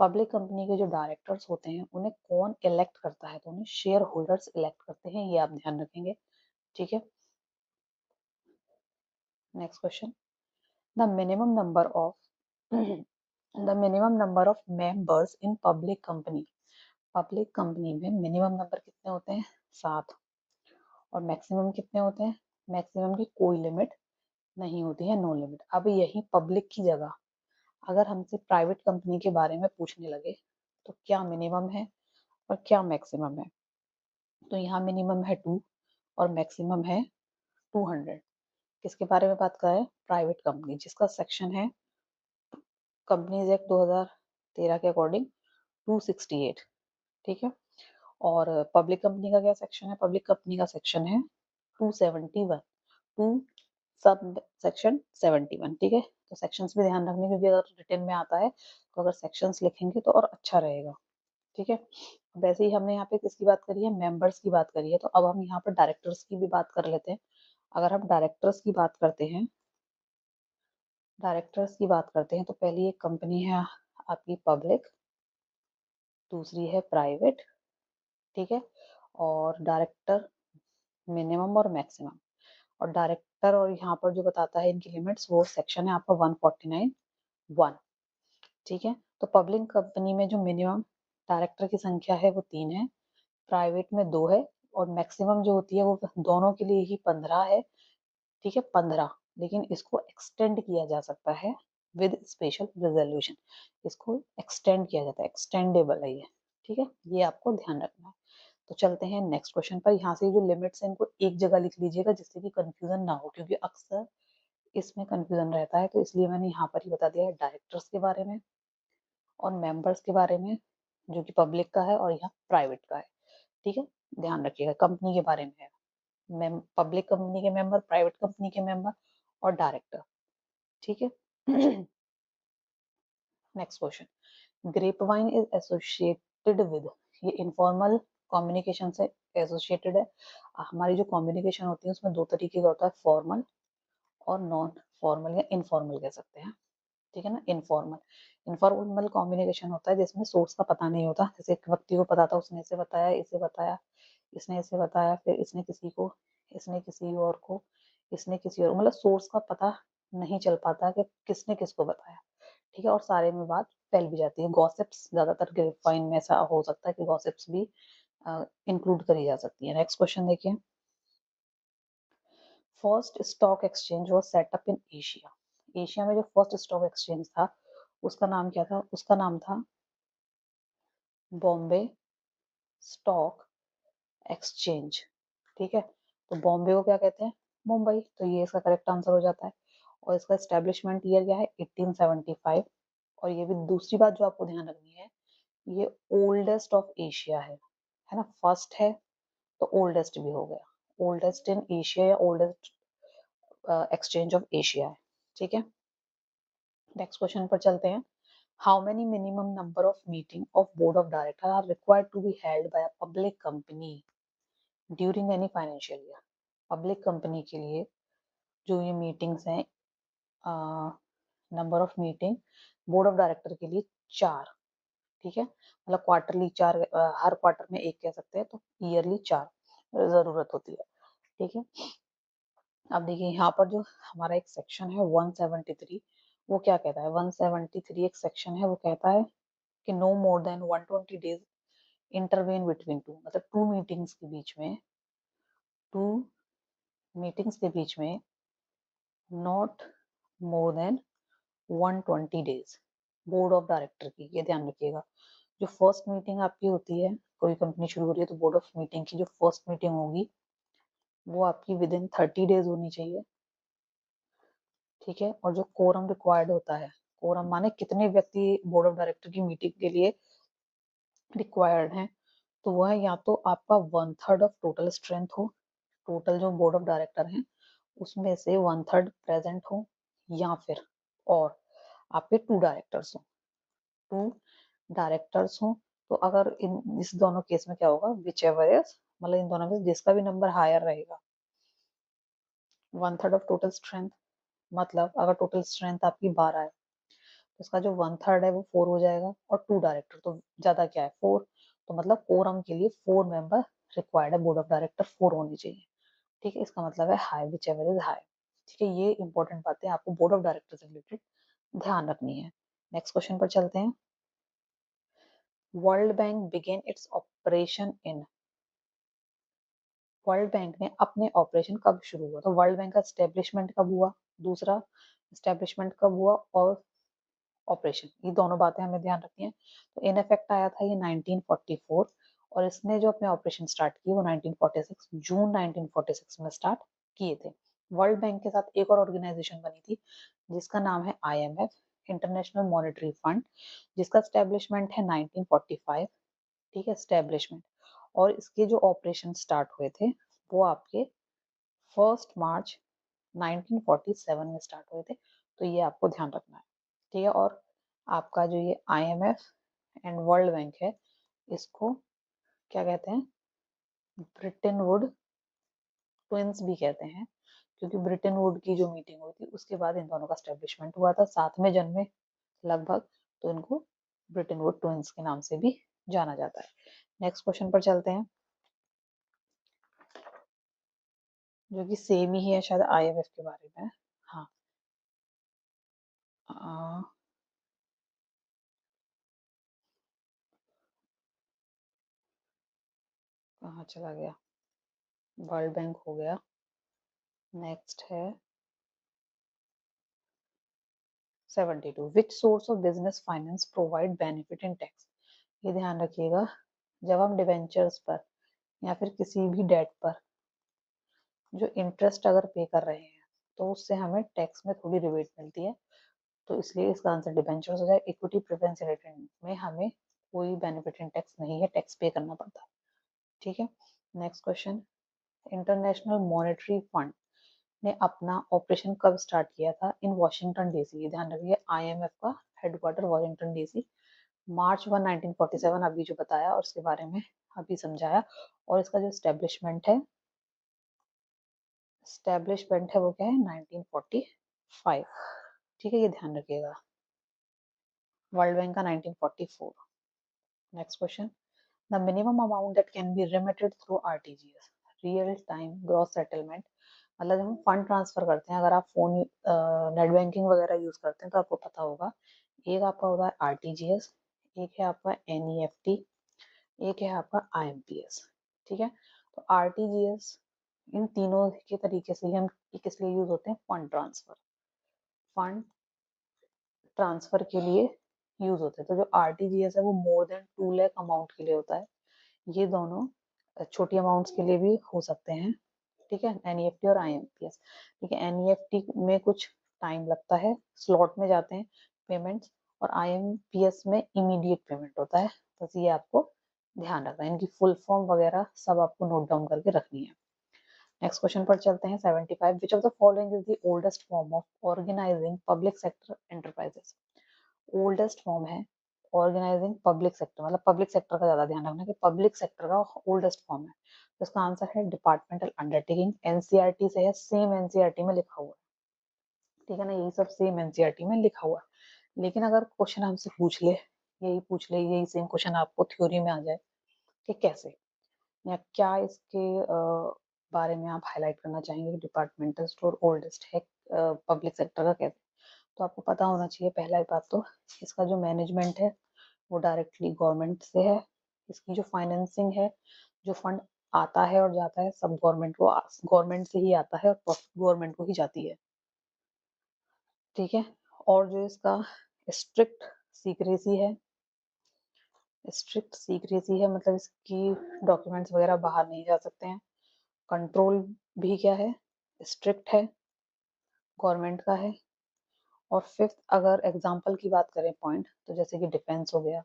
Public company के जो डायरेक्टर्स होते हैं उन्हें कौन इलेक्ट करता है, तो उन्हें शेयर होल्डर्स इलेक्ट करते हैं, ये आप ध्यान रखेंगे। ठीक है, next question. The minimum number of the minimum number of members in public company. Public company में मिनिमम नंबर कितने होते हैं? 7। और मैक्सिमम कितने होते हैं? मैक्सिमम की कोई लिमिट नहीं होती है, नो लिमिट। अब यही पब्लिक की जगह अगर हमसे प्राइवेट कंपनी के बारे में पूछने लगे तो क्या मिनिमम है और क्या मैक्सिमम है, तो यहाँ मिनिमम है 2 और मैक्सिमम है 200। किसके बारे में बात कर रहे हैं? प्राइवेट कंपनी, जिसका सेक्शन है कंपनीज एक्ट 2013 के अकॉर्डिंग 268। ठीक है, और पब्लिक कंपनी का क्या सेक्शन है? पब्लिक कंपनी का सेक्शन है 271, 2 सब सेक्शन 71। ठीक है, तो सेक्शंस भी ध्यान रखने, क्योंकि अगर रिटन में आता है तो अगर सेक्शंस लिखेंगे तो और अच्छा रहेगा। ठीक है, वैसे ही हमने यहाँ पे किसकी बात करी है? मेंबर्स की बात करी है, तो अब हम यहाँ पर डायरेक्टर्स की भी बात कर लेते हैं। अगर हम डायरेक्टर्स की बात करते हैं, तो पहली एक कंपनी है आपकी पब्लिक, दूसरी है प्राइवेट। ठीक है, और डायरेक्टर मिनिमम और मैक्सिमम, और डायरेक्टर और यहाँ पर जो बताता है इनकी लिमिट्स, वो सेक्शन है आपका 149(1). ठीक है, तो पब्लिक कंपनी में जो मिनिमम डायरेक्टर की संख्या है वो 3 है, प्राइवेट में 2 है, और मैक्सिमम जो होती है वो दोनों के लिए ही 15 है। ठीक है, 15, लेकिन इसको एक्सटेंड किया जा सकता है विद स्पेशल रेजोल्यूशन। इसको एक्सटेंड किया जाता है, एक्सटेंडेबल है ये। ठीक है, ये आपको ध्यान रखना है। तो चलते हैं नेक्स्ट क्वेश्चन पर। यहाँ से जो लिमिट्स है इनको एक जगह लिख लीजिएगा, जिससे कि कंफ्यूजन ना हो, क्योंकि अक्सर इसमें कंफ्यूजन रहता है, तो इसलिए मैंने यहाँ पर ही बता दिया है डायरेक्टर्स के बारे में और मेंबर्स के बारे में, जो कि पब्लिक का है और यहाँ प्राइवेट का है। ठीक है, ध्यान रखिएगा, कंपनी के बारे में है पब्लिक कंपनी के मेंबर, प्राइवेट कंपनी के मेंबर और डायरेक्टर। ठीक है, next question. Grape vine is associated with, ये इनफॉर्मल कम्युनिकेशन से एसोसिएटेड है। हमारी जो कम्युनिकेशन होती है उसमें दो तरीके का होता है, फॉर्मल और नॉन फॉर्मल या इनफॉर्मल कह सकते हैं, ठीक है ना। इनफॉर्मल कम्युनिकेशन होता है जिसमें सोर्स का पता नहीं होता, जैसे एक व्यक्ति को पता था, उसने इसे बताया, इसे बताया, इसने इसे बताया, फिर इसने किसी को, इसने किसी और को, इसने किसी और, मतलब सोर्स का पता नहीं चल पाता कि किसने किसको बताया, ठीक है। और सारे में बात फैल भी जाती है। गॉसिप्स ज्यादातर ग्रेपवाइन में ऐसा हो सकता है कि गॉसिप्स भी इंक्लूड करी जा सकती है। नेक्स्ट क्वेश्चन देखिए, first stock exchange was set up in Asia. Asia में जो फर्स्ट स्टॉक एक्सचेंज था उसका नाम क्या था? उसका नाम था बॉम्बे स्टॉक एक्सचेंज, ठीक है। तो बॉम्बे को क्या कहते हैं? मुंबई, तो ये इसका करेक्ट आंसर हो जाता है। और इसका एस्टेब्लिशमेंट ईयर क्या है? 1875। और ये भी दूसरी बात जो आपको ध्यान रखनी है, ये ओल्डेस्ट ऑफ एशिया है ना। फर्स्ट है तो ओल्डेस्ट भी हो गया, ओल्डेस्ट इन एशिया या ओल्डेस्ट एक्सचेंज ऑफ एशिया है, ठीक है। नेक्स्ट क्वेश्चन पर चलते हैं। How many minimum number of meeting of board of director are required to be held by a public company during any financial year? Public company के लिए जो ये मीटिंग्स हैं, number of meeting board of director के लिए 4, ठीक है। मतलब क्वार्टरली 4, हर क्वार्टर में एक कह सकते हैं, तो ईयरली 4 जरूरत होती है, ठीक है। अब देखिए यहाँ पर जो हमारा एक सेक्शन है 173, वो क्या कहता है? 173 एक सेक्शन है, वो कहता है कि no more than 120 days intervene between two, मतलब टू मीटिंग्स के बीच में not more than 120 days board of director की, ये ध्यान रखिएगा। जो फर्स्ट मीटिंग आपकी होती है, कोई कंपनी शुरू हो रही है तो बोर्ड ऑफ मीटिंग की जो फर्स्ट मीटिंग होगी वो आपकी विद इन 30 डेज होनी चाहिए, ठीक है। और जो कोरम रिक्वायर्ड होता है, कोरम माने कितने व्यक्ति बोर्ड ऑफ डायरेक्टर की मीटिंग के लिए रिक्वायर्ड हैं, तो वह या तो आपका 1/3 ऑफ टोटल स्ट्रेंथ हो, टोटल जो बोर्ड ऑफ डायरेक्टर हैं उसमें से 1/3 प्रेजेंट हो, या फिर और आपके 2 डायरेक्टर्स हो, 2 डायरेक्टर्स हो। तो अगर इस दोनों केस में क्या होगा, विच एवर इज, मतलब इन दोनों में जिसका भी नंबर हायर रहेगा, 1/3 ऑफ टोटल स्ट्रेंथ, मतलब अगर टोटल स्ट्रेंथ आपकी 12 है तो इसका जो 1/3 है वो 4 हो जाएगा, और 2 डायरेक्टर तो ज्यादा क्या है, 4। तो मतलब कोरम के लिए 4 मेंबर रिक्वायर्ड है, बोर्ड ऑफ डायरेक्टर 4 होनी चाहिए, ठीक है। इसका मतलब है high, whichever is high, ठीक है। ये इंपॉर्टेंट बातें आपको बोर्ड ऑफ डायरेक्टर से रिलेटेड ध्यान रखनी है। नेक्स्ट क्वेश्चन पर चलते हैं। World Bank began its operation in, World Bank ने अपने ऑपरेशन कब शुरू हुआ? तो वर्ल्ड बैंक का स्टेब्लिशमेंट कब हुआ, दूसरा स्टेब्लिशमेंट कब हुआ, और ऑपरेशन, ये दोनों बातें हमें ध्यान रखनी है। तो इन इफेक्ट आया था ये 1944, और इसने जो अपने ऑपरेशन स्टार्ट किए वो 1946, जून 1946 में स्टार्ट किए थे। वर्ल्ड बैंक के साथ एक और ऑर्गेनाइजेशन बनी थी जिसका नाम है IMF, इंटरनेशनल मॉनेटरी फंड, जिसका स्टेब्लिशमेंट है 1945, ठीक है, स्टेब्लिशमेंट। और इसके जो ऑपरेशन स्टार्ट हुए थे वो आपके 1 मार्च 1947 में स्टार्ट हुए थे, तो ये आपको ध्यान रखना है, ठीक है। और आपका जो ये IMF एंड वर्ल्ड बैंक है, इसको क्या कहते हैं? ब्रिटेन वुड ट्विंस भी कहते हैं, क्योंकि ब्रिटेन वुड की जो मीटिंग हुई थी उसके बाद इन दोनों का स्टेब्लिशमेंट हुआ था, साथ में जन्मे लगभग, तो इनको ब्रिटेन वुड ट्विंस के नाम से भी जाना जाता है। नेक्स्ट क्वेश्चन पर चलते हैं, जो कि सेम ही है शायद IMF के बारे में। हाँ, आ, कहाँ चला गया? वर्ल्ड बैंक हो गया। नेक्स्ट है 72, which source of business finance provide benefit in tax? ये ध्यान रखिएगा, जब हम डिवेंचर्स पर या फिर किसी भी डेट पर जो इंटरेस्ट अगर पे कर रहे हैं तो उससे हमें टैक्स में थोड़ी रिबेट मिलती है, तो इसलिए इसका आंसर डिवेंचर्स हो जाए। इक्विटी प्रेफरेंस रिटर्न में हमें कोई बेनिफिट इन टैक्स नहीं है, टैक्स पे करना पड़ता है, ठीक है। Next question, international monetary fund ने अपना ऑपरेशन कब स्टार्ट किया था इन वॉशिंगटन DC? ध्यान रखिए IMF का हेडक्वार्टर वॉशिंगटन DC, मार्च 1 1947 अभी जो बताया और उसके बारे में अभी समझाया। और इसका जो एस्टेब्लिशमेंट है वो क्या है 1945। ठीक है, ये ध्यान रखिएगा। वर्ल्ड बैंक का 1944। Next question, the minimum amount that can be remitted through RTGS, real time gross settlement. मतलब जब हम फंड ट्रांसफर करते हैं, अगर आप फोन नेट बैंकिंग वगैरह यूज करते हैं तो आपको पता होगा, एक आपका होता है आरटीजीएस, एक है आपका एनईएफटी, एक है आपका आईएमपीएस। ठीक है, तो आरटीजीएस इन तीनों के तरीके से ही हम किस लिए यूज होते हैं, फंड ट्रांसफर के लिए यूज होते हैं। तो जो आरटीजीएस है वो मोर देन 2 लाख अमाउंट के लिए होता है। ये दोनों छोटी अमाउंट्स के लिए भी हो सकते हैं। ठीक है, एनईएफटी और आईएमपीएस। ठीक है, एनईएफटी में कुछ टाइम लगता है, स्लॉट में जाते हैं पेमेंट्स, और आईएमपीएस में इमीडिएट पेमेंट होता है। बस ये आपको ध्यान रखना है, इनकी फुल फॉर्म वगैरह सब आपको नोट डाउन करके रखनी है। नेक्स्ट क्वेश्चन पर चलते हैं 75। Which of the following is the oldest form of organising public sector enterprises. Oldest form है ऑर्गेनाइजिंग पब्लिक सेक्टर, मतलब पब्लिक सेक्टर का ज्यादा ध्यान रखना कि पब्लिक सेक्टर का ओल्डेस्ट फॉर्म है। तो इसका आंसर है डिपार्टमेंटल अंडरटेकिंग। एनसीईआरटी से है, सेम एनसीईआरटी में लिखा हुआ है। ठीक है ना, यही सब सेम एनसीईआरटी में लिखा हुआ है। लेकिन अगर क्वेश्चन हमसे यही सेम क्वेश्चन आपको थ्योरी में आ जाए कि कैसे, या क्या इसके बारे में आप हाईलाइट करना चाहेंगे कि डिपार्टमेंटल स्टोर ओल्डेस्ट है पब्लिक सेक्टर का कैसे, तो आपको पता होना चाहिए पहला ही बात तो, इसका जो मैनेजमेंट है वो डायरेक्टली गवर्नमेंट से है। इसकी जो फाइनेंसिंग है, जो फंड आता है और जाता है, सब गवर्नमेंट से ही आता है और प्रॉफिट गवर्नमेंट को ही जाती है। ठीक है, और जो इसका स्ट्रिक्ट सीक्रेसी है, मतलब इसकी डॉक्यूमेंट्स वगैरह बाहर नहीं जा सकते हैं। कंट्रोल भी क्या है, स्ट्रिक्ट है, गवर्नमेंट का है। और फिफ्थ, अगर एग्जाम्पल की बात करें पॉइंट, तो जैसे कि डिफेंस हो गया,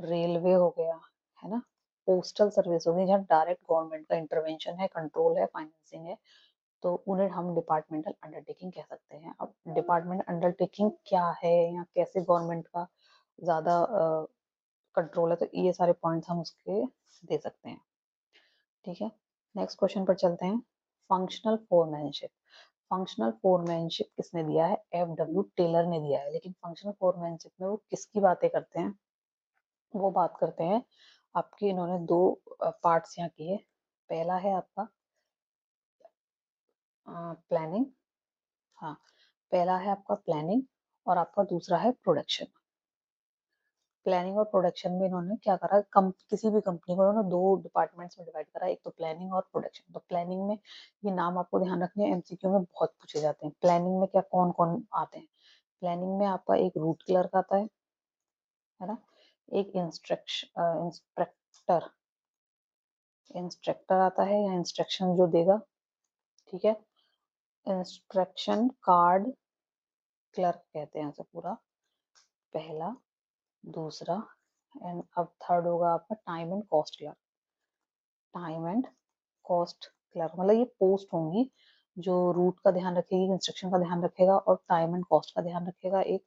रेलवे हो गया, है ना, पोस्टल सर्विस हो गई, जहाँ डायरेक्ट गवर्नमेंट का इंटरवेंशन है, कंट्रोल है, फाइनेंसिंग है, तो उन्हें हम डिपार्टमेंटल अंडरटेकिंग कह सकते हैं। अब डिपार्टमेंट अंडरटेकिंग क्या है या कैसे गवर्नमेंट का ज्यादा कंट्रोल है, तो ये सारे पॉइंट्स हम उसके दे सकते हैं। ठीक है, नेक्स्ट क्वेश्चन पर चलते हैं। फंक्शनल फोरमैनशिप किसने दिया है, एफ डब्ल्यू टेलर ने दिया है। लेकिन फंक्शनल फोरमैनशिप में वो किसकी बातें करते हैं, वो बात करते हैं आपकी, इन्होंने दो पार्ट्स यहाँ किए। पहला है आपका प्लानिंग, हाँ, पहला है आपका प्लानिंग और आपका दूसरा है प्रोडक्शन। प्लानिंग और प्रोडक्शन में इन्होंने क्या करा, किसी भी कंपनी को इन्होंने दो डिपार्टमेंट्स में डिवाइड करा, एक तो प्लानिंग और प्रोडक्शन। तो प्लानिंग में ये नाम आपको ध्यान रखने हैं, एमसीक्यू में बहुत पूछे जाते हैं। प्लानिंग में क्या कौन कौन आते हैं, प्लानिंग में आपका एक रूट क्लर्क आता है ना, एक इंस्ट्रक्टर आता है या इंस्ट्रक्शन जो देगा। ठीक है, इंस्ट्रक्शन कार्ड क्लर्क कहते हैं उसे पूरा, पहला, दूसरा, एंड अब थर्ड होगा आपका time and cost clerk. Time and cost clerk मतलब ये पोस्ट होंगी जो रूट का ध्यान रखेगी, इंस्ट्रक्शन का ध्यान रखेगा और टाइम एंड कॉस्ट का ध्यान रखेगा। एक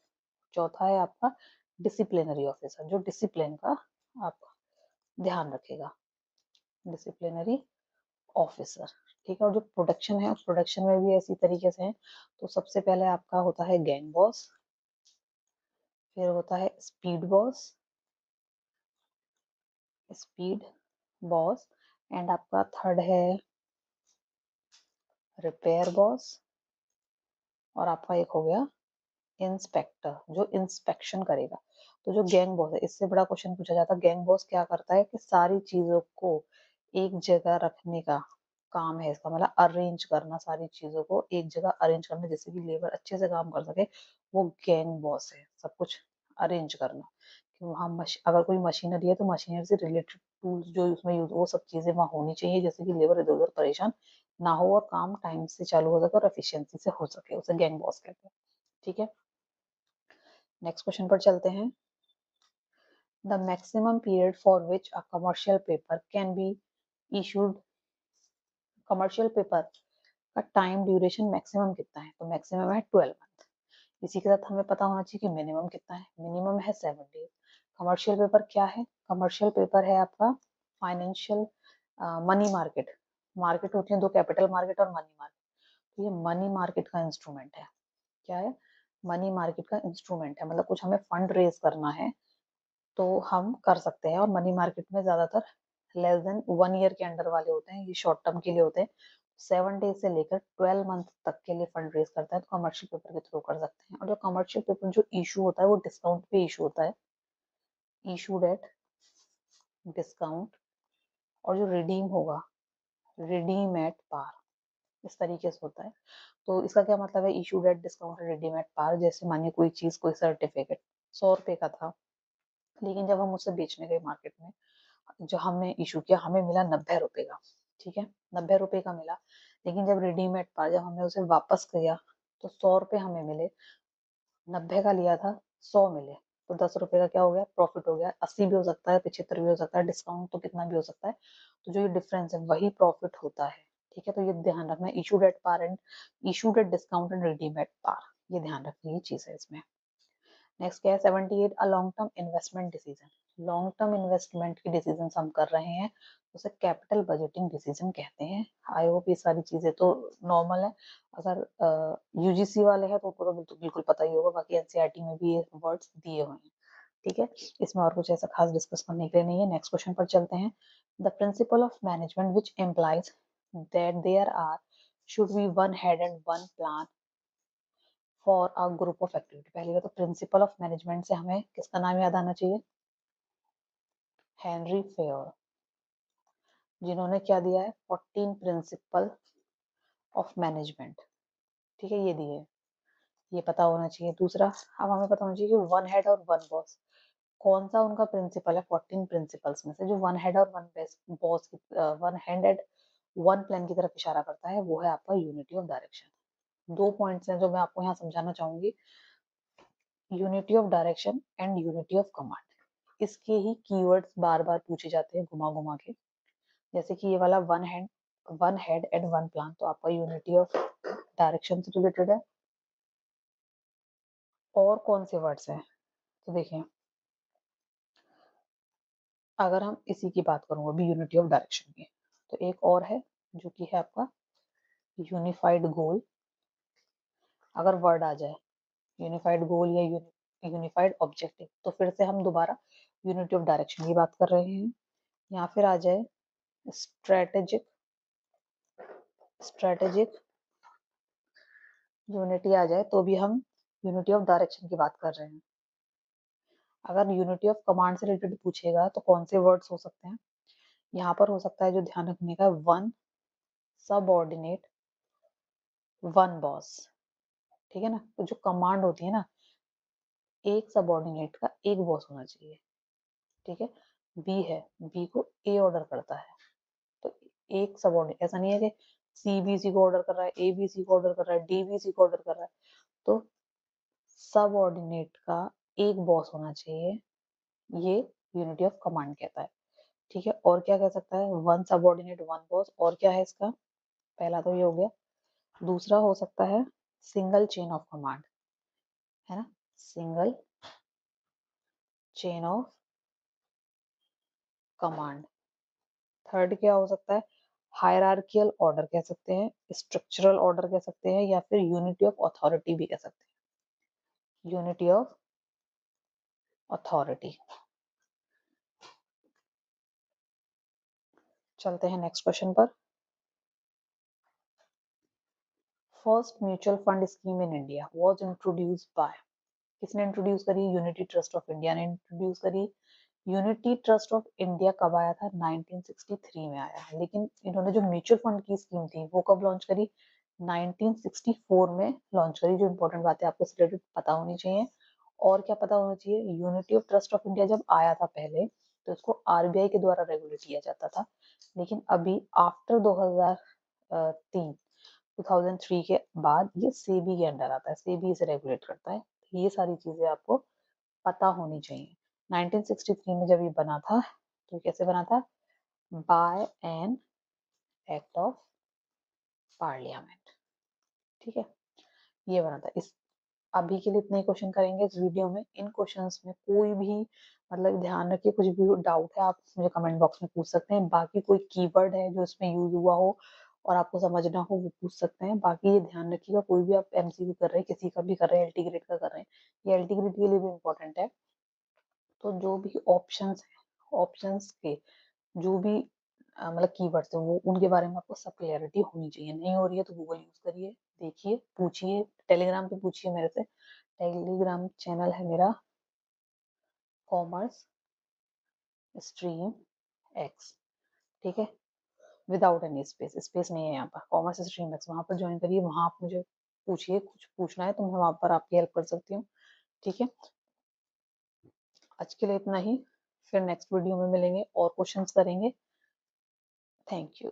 चौथा है आपका डिसिप्लिनरी ऑफिसर, जो डिसिप्लिन का आपका ध्यान रखेगा, डिसिप्लिनरी ऑफिसर। ठीक है, और जो प्रोडक्शन है, उस प्रोडक्शन में भी ऐसी तरीके से है। तो सबसे पहले आपका होता है गैंग बॉस, फिर होता है स्पीड बॉस, एंड आपका थर्ड है रिपेयर बॉस, और आपका एक हो गया इंस्पेक्टर, जो इंस्पेक्शन करेगा। तो जो गैंग बॉस है, इससे बड़ा क्वेश्चन पूछा जाता है, गैंग बॉस क्या करता है कि सारी चीजों को एक जगह रखने का काम है इसका, मतलब अरेंज करना, सारी चीजों को एक जगह अरेंज करना, जिससे कि लेबर अच्छे से काम कर सके। वो गैंग बॉस है, सब कुछ अरेंज करना कि वहाँ अगर कोई मशीनरी है तो मशीनरी से रिलेटेड टूल्स जो उसमें यूज, वो सब चीजें वहाँ होनी चाहिए, जैसे कि लेबर इधर उधर परेशान ना हो और काम टाइम से चालू हो सके और एफिशिएंसी से हो सके, उसे गैंग बॉस कहते हैं। ठीक है, नेक्स्ट क्वेश्चन पर चलते हैं। The maximum period for which a commercial paper can be issued, commercial paper का टाइम ड्यूरेशन मैक्सिमम कितना है, तो मैक्सिमम है 12 मंथ। इसी के साथ हमें पता होना चाहिए कि मिनिमम कितना है, मिनिमम है 7 डेज, कमर्शियल पेपर क्या है? कमर्शियल पेपर है आपका फाइनेंशियल मनी मार्केट। मार्केट होती है दो, कैपिटल मार्केट और मनी मार्केट। तो ये मनी मार्केट का इंस्ट्रूमेंट है। क्या है? मनी मार्केट का इंस्ट्रूमेंट है, मतलब कुछ हमें फंड रेज करना है तो हम कर सकते हैं। और मनी मार्केट में ज्यादातर लेस देन 1 ईयर के अंडर वाले होते हैं, ये शॉर्ट टर्म के लिए होते हैं। 7 डेज से लेकर 12 मंथ तक के लिए फंड रेज करता है, तो कमर्शियल पेपर के थ्रू कर सकते हैं। और जो कमर्शियल पेपर जो इशू होता है वो डिस्काउंट पे इशू होता है, इशूड एट डिस्काउंट। और जो रिडीम होगा, रिडीम एट पार, इस तरीके से होता है। तो इसका क्या मतलब है, issued at discount, redeem at par. जैसे मानिए कोई चीज, कोई सर्टिफिकेट 100 रुपए का था, लेकिन जब हम उसे बेचने गए मार्केट में, जो हमने इशू किया, हमें मिला 90 रुपए का। ठीक है, 90 रुपए का मिला। लेकिन जब रिडीम एट पार, जब हमने उसे वापस किया तो 100 रुपए हमें मिले। 90 का लिया था, 100 मिले, तो 10 रुपए का क्या हो गया, प्रॉफिट हो गया। 80 भी हो सकता है, 75 भी हो सकता है, डिस्काउंट तो कितना भी हो सकता है। तो जो ये डिफरेंस है वही प्रॉफिट होता है। ठीक है, तो ये ध्यान रखना, issued at par and issued at discount and redeem at par, ये ध्यान रखने की चीज है इसमें। नेक्स्ट क्या है 78, a long term investment decision. Long term investment के डिसीजन हम कर रहे हैं, उसे कैपिटल बजटिंग डिसीजन कहते हैं। आई होप ये सारी चीजें तो नॉर्मल है। अगर यूजीसी वाले हैं तो उनको तो बिल्कुल पता ही होगा, बाकी एनसीईआरटी में भी ये वर्ड्स दिए हुए हैं। ठीक है, इसमें और कुछ ऐसा खास डिस्कस करने के लिए नहीं है। नेक्स्ट क्वेश्चन पर चलते हैं। The principle of management which implies that there are should be one head and one plan for a group of activity. पहले तो प्रिंसिपल ऑफ मैनेजमेंट से हमें किसका नाम याद आना चाहिए, हेनरी फेयर, जिन्होंने क्या दिया है 14 प्रिंसिपल ऑफ मैनेजमेंट। ठीक है, ये दिए, ये पता होना चाहिए। दूसरा, अब हमें पता होना चाहिए कि वन हेड और वन बॉस, कौन सा उनका प्रिंसिपल है 14 प्रिंसिपल्स में से। जो वन हेड और one boss, one handed one plan की तरफ इशारा करता है, वो है आपका यूनिटी ऑफ डायरेक्शन। दो पॉइंट्स हैं जो मैं आपको यहाँ समझाना चाहूंगी, unity of direction and unity of command. इसके ही कीवर्ड्स बार बार पूछे जाते हैं घुमा घुमा के। जैसे कि ये वाला one head and one plan, तो आपका यूनिटी ऑफ डायरेक्शन से रिलेटेड है। और कौन से वर्ड्स हैं, तो देखिए, अगर हम इसी की बात करूँ अभी यूनिटी ऑफ डायरेक्शन की, तो एक और है जो कि है आपका यूनिफाइड गोल। अगर वर्ड आ जाए यूनिफाइड गोल या यूनिफाइड ऑब्जेक्टिव, तो फिर से हम दोबारा यूनिटी ऑफ डायरेक्शन की बात कर रहे हैं। या फिर आ जाए स्ट्रेटेजिक स्ट्रेटेजिक यूनिटी आ जाए, तो भी हम यूनिटी ऑफ डायरेक्शन की बात कर रहे हैं। अगर यूनिटी ऑफ कमांड से रिलेटेड पूछेगा तो कौन से वर्ड्स हो सकते हैं, यहाँ पर हो सकता है जो ध्यान रखने का, वन सबऑर्डिनेट वन बॉस। ठीक है ना, तो जो कमांड होती है ना, एक सबऑर्डिनेट का एक बॉस होना चाहिए। ठीक है, बी है, बी को ए ऑर्डर करता है, तो एक सबऑर्डिनेट, ऐसा नहीं है कि सी बी सी को ऑर्डर कर रहा है, ए बी सी को ऑर्डर कर रहा है, डी बी सी को ऑर्डर कर रहा है। तो सबऑर्डिनेट का एक बॉस होना चाहिए, ये यूनिटी ऑफ कमांड कहता है। ठीक है, और क्या कह सकता है, वन सबऑर्डिनेट वन बॉस। और क्या है इसका, पहला तो ये हो गया। दूसरा हो सकता है सिंगल चेन ऑफ कमांड, है ना, single chain of command. Third क्या हो सकता है, हायरार्कियल ऑर्डर कह सकते हैं, स्ट्रक्चरल ऑर्डर कह सकते हैं, या फिर यूनिटी ऑफ अथॉरिटी भी कह सकते हैं, यूनिटी ऑफ अथॉरिटी। चलते हैं नेक्स्ट क्वेश्चन पर। First mutual fund scheme in India was introduced by, किसने इंट्रोड्यूस करी, यूनिटी ट्रस्ट ऑफ इंडिया ने इंट्रोड्यूस करी। यूनिटी ट्रस्ट ऑफ इंडिया कब आया था, 1963 में आया है। लेकिन इन्होंने जो म्यूचुअल फंड की स्कीम थी वो कब लॉन्च करी, 1964 में लॉन्च करी। जो इंपॉर्टेंट बातें आपको रिलेटेड पता होनी चाहिए। और क्या पता होना चाहिए, unity of trust of India जब आया था पहले, तो इसको आरबीआई के द्वारा रेगुलेट किया जाता था। लेकिन अभी आफ्टर 2003 2003 के बाद ये सेबी के अंडर आता है, सेबी इसे रेगुलेट करता है। ये सारी चीजें आपको पता होनी चाहिए। 1963 में जब ये बना था, तो कैसे बना था, by an act of parliament. ठीक है, ये बना था। इस अभी के लिए इतने ही क्वेश्चन करेंगे इस वीडियो में। इन क्वेश्चंस में कोई भी मतलब ध्यान रखिए, कुछ भी डाउट है आप मुझे कमेंट बॉक्स में पूछ सकते हैं। बाकी कोई कीवर्ड है जो इसमें यूज हुआ हो और आपको समझना हो वो पूछ सकते हैं। बाकी ये ध्यान रखिएगा, कोई भी आप एमसीक्यू कर रहे हैं, किसी का भी कर रहे हैं, एलटी ग्रेड का कर रहे हैं, ये एलटी ग्रेड के लिए भी इम्पोर्टेंट है। तो जो भी ऑप्शंस है, ऑप्शंस के जो भी मतलब कीवर्ड्स है वो उनके बारे में आपको सब क्लियरिटी होनी चाहिए। नहीं हो रही है तो गूगल यूज करिए, देखिए, पूछिए, टेलीग्राम पे पूछिए मेरे से। टेलीग्राम चैनल है मेरा कॉमर्स स्ट्रीम एक्स, ठीक है, विदाउट एनी स्पेस, स्पेस नहीं है यहाँ पर, कॉमर्स स्ट्रीम एक्स, वहां पर ज्वाइन करिए। वहां आप मुझे पूछिए, कुछ पूछना है तो मैं वहां पर आपकी हेल्प कर सकती हूँ, ठीक है। आज के लिए इतना ही, फिर नेक्स्ट वीडियो में मिलेंगे और क्वेश्चंस करेंगे। Thank you.